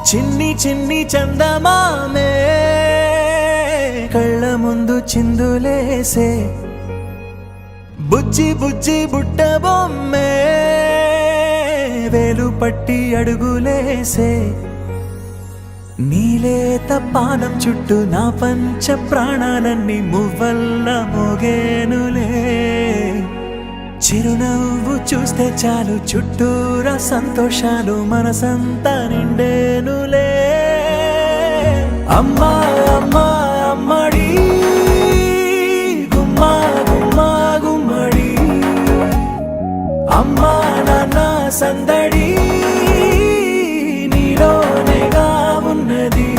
చిన్ని చిన్ని చందమామే కళ్ళ ముందు చిందులేసే బుజ్జి బుజ్జి బుట్ట బొమ్మే వేలు పట్టి అడుగులేసే నీలేత పానం చుట్టూ నా పంచ ప్రాణాలన్నీ మువ్వల్ల మోగేనులే చిరునవ్వు చూస్తే చాలు చుట్టూరా సంతోషాలు మనసంతా నిండేనులే అమ్మా అమ్మా అమ్మడి గుమ్మా గుమ్మా గుమ్మడి అమ్మా నాన్న సందడి నీలోనేగా ఉన్నది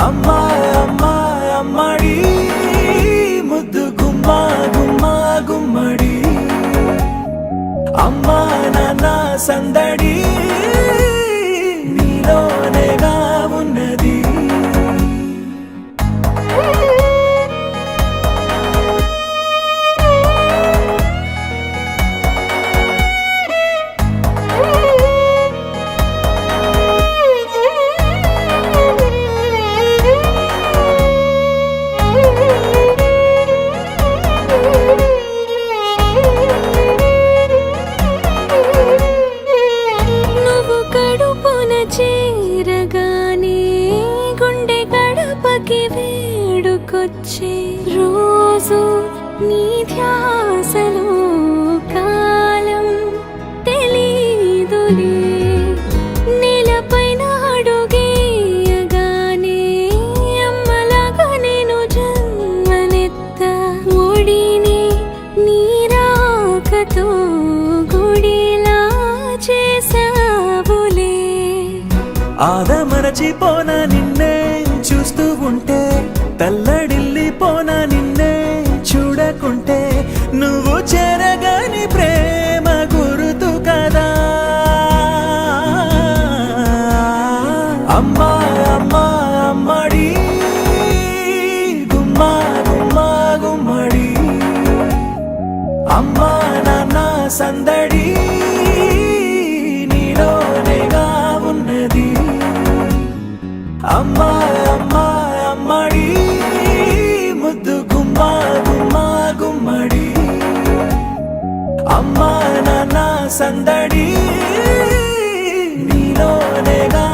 అమ్మా అమ్మా అమ్మడి ముద్దు గుమ్మా గుమ్మా గుమ్మడి అమ్మా నాన్న సందడి నీలోనేగా ఉన్నది చేరగానే గుండె గడపకి వేడుకొచ్చే రోజు నీ ధ్యాసలో కాలం తెలీదులే నేలపైన అడుగేయగానే అమ్మలాగా నేను జన్మనెత్త ఒడిని నీ రాకతో గుడిలా చేసావులే ఆదమరచిపోనా నిన్నే చూస్తూ ఉంటే తల్లడిల్లిపోనా నిన్నే చూడకుంటే నువ్వు చెరగని ప్రేమ గురుతు కదా అమ్మా అమ్మా అమ్మడి గుమ్మా గుమ్మా గుమ్మడి అమ్మా నాన్న సందడి నీలోనేగా ఉన్నది అమ్మా అమ్మా అమ్మడి ముద్దు గుమ్మా గుమ్మా గుమ్మడి అమ్మా నాన్న సందడి నీలోనేగా